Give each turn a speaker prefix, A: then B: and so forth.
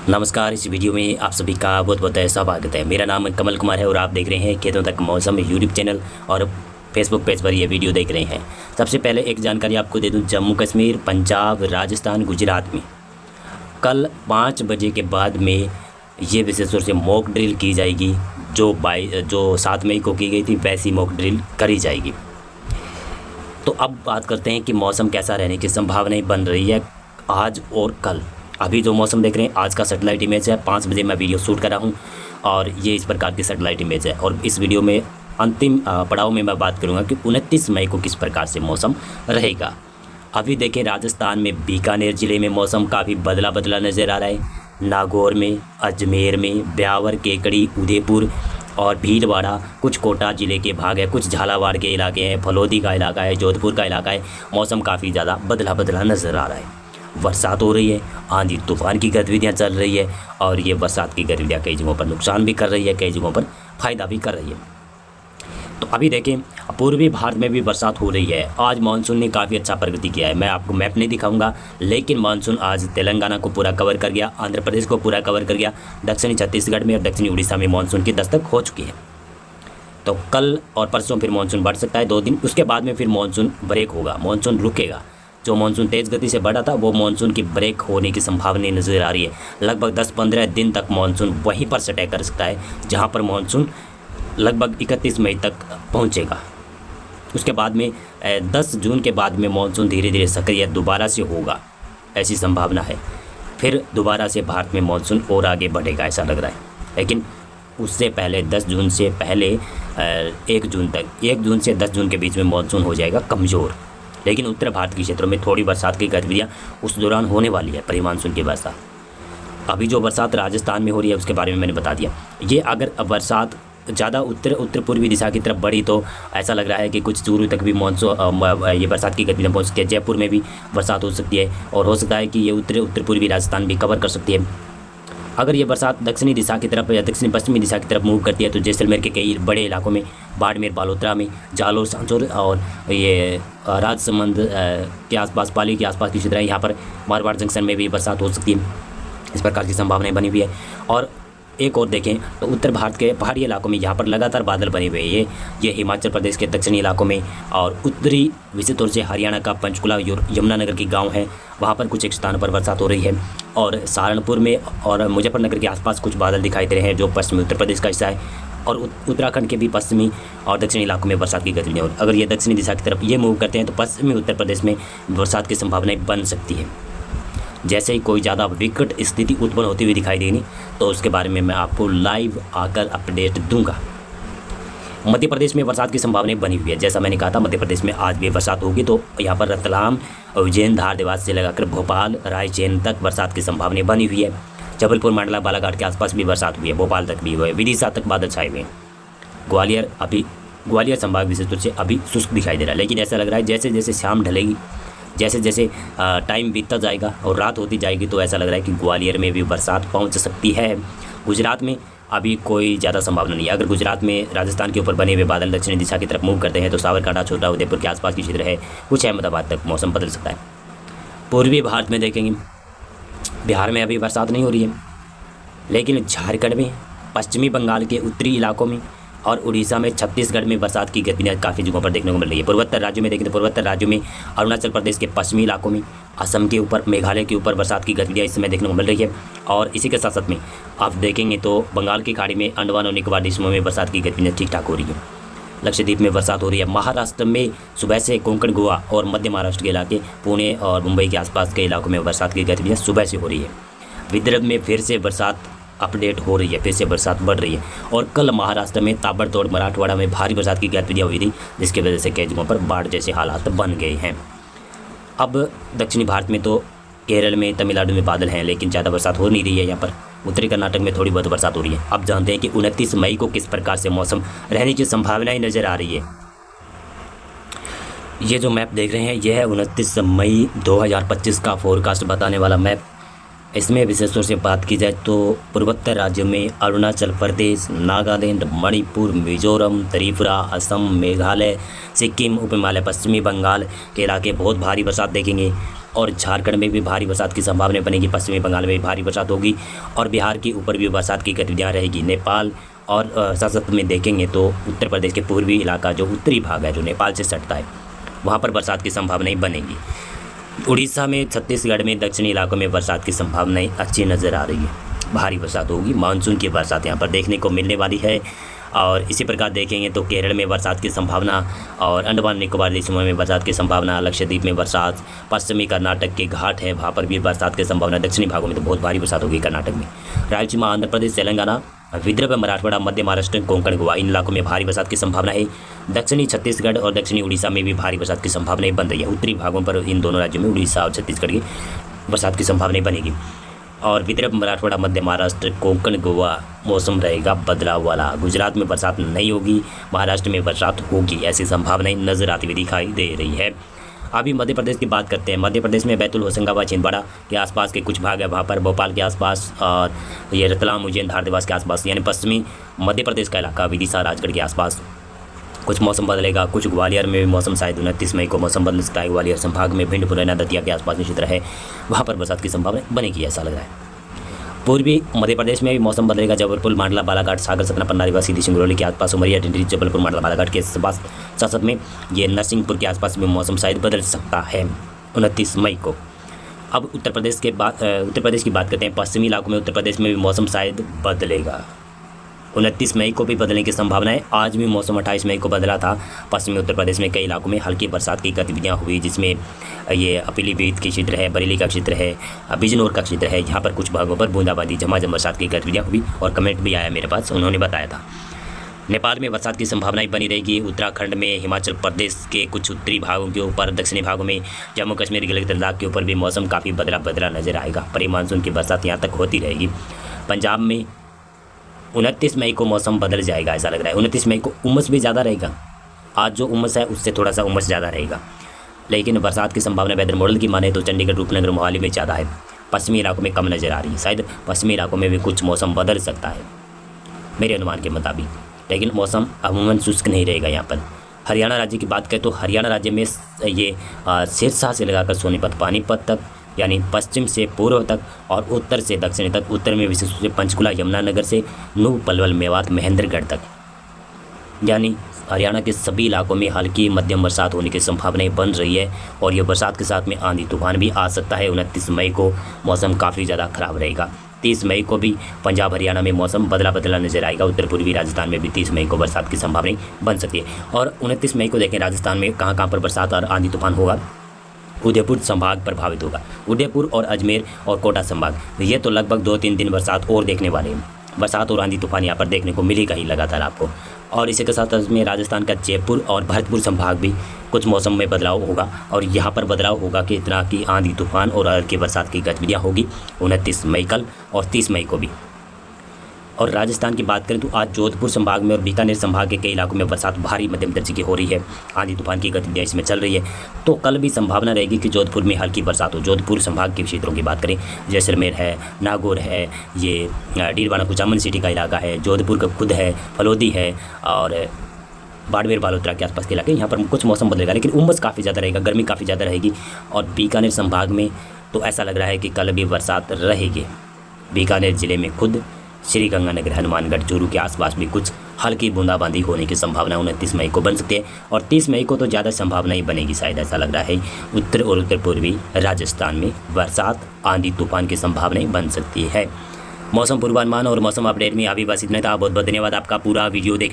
A: नमस्कार। इस वीडियो में आप सभी का बहुत बहुत स्वागत है। मेरा नाम कमल कुमार है और आप देख रहे हैं खेतों तक मौसम यूट्यूब चैनल और फेसबुक पेज पर ये वीडियो देख रहे हैं। सबसे पहले एक जानकारी आपको दे दूं, जम्मू कश्मीर, पंजाब, राजस्थान, गुजरात में कल 5 बजे के बाद में ये विशेष तौर से मॉक ड्रिल की जाएगी। जो 7 मई को की गई थी वैसी मॉक ड्रिल करी जाएगी। तो अब बात करते हैं कि मौसम कैसा रहने की संभावनाएं बन रही है आज और कल। अभी जो मौसम देख रहे हैं आज का सैटेलाइट इमेज है। 5 बजे मैं वीडियो शूट कर रहा हूँ और ये इस प्रकार की सैटेलाइट इमेज है। और इस वीडियो में अंतिम पड़ाव में मैं बात करूँगा कि 29 मई को किस प्रकार से मौसम रहेगा। अभी देखें, राजस्थान में बीकानेर ज़िले में मौसम काफ़ी बदला बदला नज़र आ रहा है। नागौर में, अजमेर में, ब्यावर, केकड़ी, उदयपुर और भीलवाड़ा, कुछ कोटा ज़िले के भाग है, कुछ झालावाड़ के इलाके हैं, फलोदी का इलाका है, जोधपुर का इलाका है। मौसम काफ़ी ज़्यादा बदला बदला नज़र आ रहा है। बरसात हो रही है, आंधी तूफान की गतिविधियाँ चल रही है और ये बरसात की गतिविधियाँ कई जगहों पर नुकसान भी कर रही है, कई जगहों पर फ़ायदा भी कर रही है। तो अभी देखें, पूर्वी भारत में भी बरसात हो रही है। आज मानसून ने काफ़ी अच्छा प्रगति किया है। मैं आपको मैप नहीं दिखाऊंगा, लेकिन मानसून आज तेलंगाना को पूरा कवर कर गया, आंध्र प्रदेश को पूरा कवर कर गया, दक्षिणी छत्तीसगढ़ में और दक्षिणी उड़ीसा में मानसून की दस्तक हो चुकी है। तो कल और परसों फिर मानसून बढ़ सकता है 2 दिन, उसके बाद में फिर मानसून ब्रेक होगा, मानसून रुकेगा। जो मानसून तेज़ गति से बढ़ा था वो मानसून की ब्रेक होने की संभावना नज़र आ रही है। लगभग 10-15 दिन तक मानसून वहीं पर स्टे कर सकता है जहां पर मानसून लगभग 31 मई तक पहुंचेगा। उसके बाद में 10 जून के बाद में मानसून धीरे धीरे सक्रिय दोबारा से होगा, ऐसी संभावना है। फिर दोबारा से भारत में मानसून और आगे बढ़ेगा ऐसा लग रहा है। लेकिन उससे पहले 10 जून से पहले 1 जून तक, 1 जून से 10 जून के बीच में मानसून हो जाएगा कमज़ोर। लेकिन उत्तर भारत के क्षेत्रों में थोड़ी बरसात की गतिविधियाँ उस दौरान होने वाली है, प्री मानसून की बरसात। अभी जो बरसात राजस्थान में हो रही है उसके बारे में मैंने बता दिया। ये अगर बरसात ज़्यादा उत्तर पूर्वी दिशा की तरफ बढ़ी तो ऐसा लग रहा है कि कुछ चूरू तक भी मानसून ये बरसात की गतिविधियाँ पहुँच सकती है। जयपुर में भी बरसात हो सकती है और हो सकता है कि ये उत्तर पूर्वी राजस्थान भी कवर कर सकती है। अगर ये बरसात दक्षिणी दिशा की तरफ या दक्षिणी पश्चिमी दिशा की तरफ मूव करती है तो जैसलमेर के कई बड़े इलाकों में, बाड़मेर, बालोतरा में, जालोर, सांचौर और ये राजसमंद के आसपास, पाली के आसपास की क्षेत्र है, यहाँ पर मारवाड़ जंक्शन में भी बरसात हो सकती है। इस प्रकार की संभावनाएं बनी हुई है। और एक और देखें तो उत्तर भारत के पहाड़ी इलाकों में यहाँ पर लगातार बादल बने हुए हैं। ये हिमाचल प्रदेश के दक्षिणी इलाकों में और उत्तरी विशेष तौर से हरियाणा का पंचकुला, यमुनानगर की गांव है, वहाँ पर कुछ एक स्थानों पर बरसात हो रही है। और सहारनपुर में और मुजफ्फरनगर के आसपास कुछ बादल दिखाई दे रहे हैं जो पश्चिमी उत्तर प्रदेश का हिस्सा है। और उत्तराखंड के भी पश्चिमी और दक्षिणी इलाकों में बरसात की गतिविधियाँ, अगर ये दक्षिणी दिशा की तरफ ये मूव करते हैं तो पश्चिमी उत्तर प्रदेश में बरसात की संभावनाएँ बन सकती है। जैसे ही कोई ज़्यादा विकट स्थिति उत्पन्न होती हुई दिखाई देगी तो उसके बारे में मैं आपको लाइव आकर अपडेट दूंगा। मध्य प्रदेश में बरसात की संभावनाएं बनी हुई है। जैसा मैंने कहा था, मध्य प्रदेश में आज भी बरसात होगी। तो यहाँ पर रतलाम, उज्जैन, धार, देवास से लगाकर भोपाल, रायसेन तक बरसात की संभावनाएं बनी हुई है। जबलपुर, मंडला, बालाघाट के आसपास भी बरसात हुई है, भोपाल तक भी हुई है, विदिशा तक बादल छाए हुए हैं। ग्वालियर संभाग विशेष रूप से अभी शुष्क दिखाई दे रहा है। लेकिन ऐसा लग रहा है जैसे जैसे शाम ढलेगी, जैसे जैसे टाइम बीतता जाएगा और रात होती जाएगी तो ऐसा लग रहा है कि ग्वालियर में भी बरसात पहुंच सकती है। गुजरात में अभी कोई ज़्यादा संभावना नहीं है। अगर गुजरात में राजस्थान के ऊपर बने हुए बादल दक्षिणी दिशा की तरफ मूव करते हैं तो साबरकांठा, छोटा उदयपुर के आसपास की क्षेत्र है, कुछ अहमदाबाद तक मौसम बदल सकता है। पूर्वी भारत में देखेंगे, बिहार में अभी बरसात नहीं हो रही है, लेकिन झारखंड में, पश्चिमी बंगाल के उत्तरी इलाकों में और उड़ीसा में, छत्तीसगढ़ में बरसात की गतिविधियाँ काफ़ी जगहों पर देखने को मिल रही है। पूर्वोत्तर राज्यों में देखें तो पूर्वोत्तर राज्यों में, अरुणाचल प्रदेश के पश्चिमी इलाकों में, असम के ऊपर, मेघालय के ऊपर बरसात की गतिविधियाँ इस समय देखने को मिल रही है। और इसी के साथ साथ में आप देखेंगे तो बंगाल की खाड़ी में, अंडमान और निकोबार द्वीपों में बरसात की गतिविधियाँ ठीक ठाक हो रही है। लक्षद्वीप में बरसात हो रही है। महाराष्ट्र में सुबह से कोंकण, गोवा और मध्य महाराष्ट्र के इलाके, पुणे और मुंबई के आसपास के इलाकों में बरसात की गतिविधियाँ सुबह से हो रही है। विदर्भ में फिर से बरसात अपडेट हो रही है, फिर से बरसात बढ़ रही है। और कल महाराष्ट्र में ताबड़तोड़, मराठवाड़ा में भारी बरसात की गतिविधियाँ हुई थी, जिसकी वजह से कई जगहों पर बाढ़ जैसे हालात बन गए हैं। अब दक्षिणी भारत में तो केरल में, तमिलनाडु में बादल हैं, लेकिन ज़्यादा बरसात हो नहीं रही है। यहाँ पर उत्तरी कर्नाटक में थोड़ी बहुत बरसात हो रही है। अब जानते हैं कि 29 मई को किस प्रकार से मौसम रहने की संभावनाएं नज़र आ रही है। ये जो मैप देख रहे हैं यह है 29 मई 2025 का फोरकास्ट बताने वाला मैप। इसमें विशेष तौर से बात की जाए तो पूर्वोत्तर राज्यों में अरुणाचल प्रदेश, नागालैंड, मणिपुर, मिजोरम, त्रिपुरा, असम, मेघालय, सिक्किम, उप हिमालय, पश्चिमी बंगाल के इलाके बहुत भारी बरसात देखेंगे। और झारखंड में भी भारी बरसात की संभावना बनेगी। पश्चिमी बंगाल में भी भारी बरसात होगी और बिहार के ऊपर भी बरसात की गतिविधियाँ रहेगी। नेपाल और साथ साथ में देखेंगे तो उत्तर प्रदेश के पूर्वी इलाका जो उत्तरी भाग है, जो नेपाल से सटता है, वहाँ पर बरसात की संभावनाएं बनेगी। उड़ीसा में, छत्तीसगढ़ में, दक्षिणी इलाकों में बरसात की संभावनाएं अच्छी नज़र आ रही है। भारी बरसात होगी, मानसून की बरसात यहाँ पर देखने को मिलने वाली है। और इसी प्रकार देखेंगे तो केरल में बरसात की संभावना और अंडमान निकोबार द्वीपों में बरसात की संभावना, लक्षद्वीप में बरसात, पश्चिमी कर्नाटक के घाट है वहाँ पर भी बरसात की संभावना, दक्षिणी भागों में तो बहुत भारी बरसात होगी कर्नाटक में। रायलसीमा, आंध्र प्रदेश, तेलंगाना, विदर्भ, मराठवाड़ा, मध्य महाराष्ट्र, कोंकण, गोवा, इन इलाकों में भारी बरसात की संभावना है। दक्षिणी छत्तीसगढ़ और दक्षिणी उड़ीसा में भी भारी बरसात की संभावनाएं बन रही है। उत्तरी भागों पर इन दोनों राज्यों में, उड़ीसा और छत्तीसगढ़ की बरसात की संभावनाएं बनेगी। और विदर्भ, मराठवाड़ा, मध्य महाराष्ट्र, कोंकण, गोवा मौसम रहेगा बदलाव वाला। गुजरात में बरसात नहीं होगी, महाराष्ट्र में बरसात होगी, ऐसी संभावनाएं नजर आती हुई दिखाई दे रही है। अभी मध्य प्रदेश की बात करते हैं। मध्य प्रदेश में बैतूल, होशंगाबाद, छिंदवाड़ा के आसपास के कुछ भाग है वहाँ पर, भोपाल के आसपास और ये रतलाम, उज्जैन, धार, देवास के आसपास, यानी पश्चिमी मध्य प्रदेश का इलाका, विदिशा, राजगढ़ के आसपास कुछ मौसम बदलेगा। कुछ ग्वालियर में भी मौसम शायद 29 मई को मौसम बदल सकता है। ग्वालियर संभाग में भिंड, मुरैना, दतिया के आसपास में क्षेत्र है, वहाँ पर बरसात की संभावना बनेगी, ऐसा लग रहा है। पूर्वी मध्य प्रदेश में भी मौसम बदलेगा। जबलपुर, मंडला, बालाघाट, सागर, सतना, पन्ना, रीवा, सीधी, सिंगरौली के आसपास, उमरिया, टिंडरी, जबलपुर, मंडला, बालाघाट के साथ में ये नरसिंहपुर के आसपास में मौसम शायद बदल सकता है 29 मई को। अब उत्तर प्रदेश की बात करते हैं। पश्चिमी इलाकों में उत्तर प्रदेश में भी मौसम शायद बदलेगा। 29 मई को भी बदलने की संभावना है। आज भी मौसम 28 मई को बदला था। पश्चिमी उत्तर प्रदेश में कई इलाकों में हल्की बरसात की गतिविधियां हुई, जिसमें ये पीलीभीत की क्षेत्र है, बरेली का क्षेत्र है, बिजनौर का क्षेत्र है। यहाँ पर कुछ भागों पर बूंदाबांदी, झमाझम बरसात की गतिविधियां हुई और कमेंट भी आया मेरे पास, उन्होंने बताया था। नेपाल में बरसात की संभावनाएं बनी रहेगी। उत्तराखंड में, हिमाचल प्रदेश के कुछ उत्तरी भागों के ऊपर, दक्षिणी भागों में, जम्मू कश्मीर, गिलगित लद्दाख के ऊपर भी मौसम काफ़ी बदला नजर आएगा। प्री मानसून की बरसात यहाँ तक होती रहेगी। पंजाब में 29 मई को मौसम बदल जाएगा, ऐसा लग रहा है। 29 मई को उमस भी ज़्यादा रहेगा। आज जो उमस है उससे थोड़ा सा उमस ज़्यादा रहेगा, लेकिन बरसात की संभावना वेदर मॉडल की माने तो चंडीगढ़, रूपनगर, मोहाली में ज़्यादा है। पश्चिमी इलाकों में कम नज़र आ रही है। शायद पश्चिमी इलाकों में भी कुछ मौसम बदल सकता है मेरे अनुमान के मुताबिक, लेकिन मौसम अमूमन शुष्क नहीं रहेगा यहाँ पर। हरियाणा राज्य की बात करें तो हरियाणा राज्य में ये सिरसा से लगाकर सोनीपत, पानीपत तक, यानी पश्चिम से पूर्व तक और उत्तर से दक्षिण तक, उत्तर में विशेष रूप से पंचकुला, यमुनानगर से नूह, पलवल, मेवात, महेंद्रगढ़ तक, यानी हरियाणा के सभी इलाकों में हल्की मध्यम बरसात होने की संभावनाएं बन रही है। और ये बरसात के साथ में आंधी तूफान भी आ सकता है। 29 मई को मौसम काफ़ी ज़्यादा खराब रहेगा। 30 मई को भी पंजाब, हरियाणा में मौसम बदला नजर आएगा। उत्तर पूर्वी राजस्थान में भी 30 मई को बरसात की संभावनाएं बन सकती है। और 29 मई को देखें राजस्थान में कहाँ पर बरसात और आंधी तूफान होगा। उदयपुर संभाग प्रभावित होगा। उदयपुर और अजमेर और कोटा संभाग, ये तो लगभग 2-3 दिन बरसात और देखने वाले हैं। बरसात और आंधी तूफान यहाँ पर देखने को मिलेगा ही लगातार आपको। और इसी के साथ में राजस्थान का जयपुर और भरतपुर संभाग भी कुछ मौसम में बदलाव होगा। और यहाँ पर बदलाव होगा कि इतना कि आंधी तूफान और हल्की बरसात की गतिविधियाँ होगी 29 मई कल और 30 मई को भी। और राजस्थान की बात करें तो आज जोधपुर संभाग में और बीकानेर संभाग के कई इलाकों में बरसात भारी मध्यम दर्जे की हो रही है। आंधी तूफान की गतिविधियाँ इसमें चल रही है। तो कल भी संभावना रहेगी कि जोधपुर में हल्की बरसात हो। जोधपुर संभाग के क्षेत्रों की बात करें, जैसलमेर है, नागौर है, ये डीडवाना कुचामन सिटी का इलाका है, जोधपुर का खुद है, फलोदी है और बाड़मेर, बालोतरा के आसपास के इलाके, यहाँ पर कुछ मौसम बदलेगा, लेकिन उमस काफ़ी ज़्यादा रहेगा, गर्मी काफ़ी ज़्यादा रहेगी। और बीकानेर संभाग में तो ऐसा लग रहा है कि कल भी बरसात रहेगी। बीकानेर ज़िले में खुद श्रीगंगानगर, हनुमानगढ़, चूरू के आसपास भी कुछ हल्की बूंदाबांदी होने की संभावना 29 मई को बन सकती है। और 30 मई को तो ज़्यादा संभावना ही बनेगी, शायद ऐसा लग रहा है। उत्तर और उत्तर पूर्वी राजस्थान में बरसात, आंधी तूफान की संभावनाएं बन सकती है। मौसम पूर्वानुमान और मौसम अपडेट में अभी बस इतना था। बहुत बहुत धन्यवाद आपका पूरा वीडियो देखने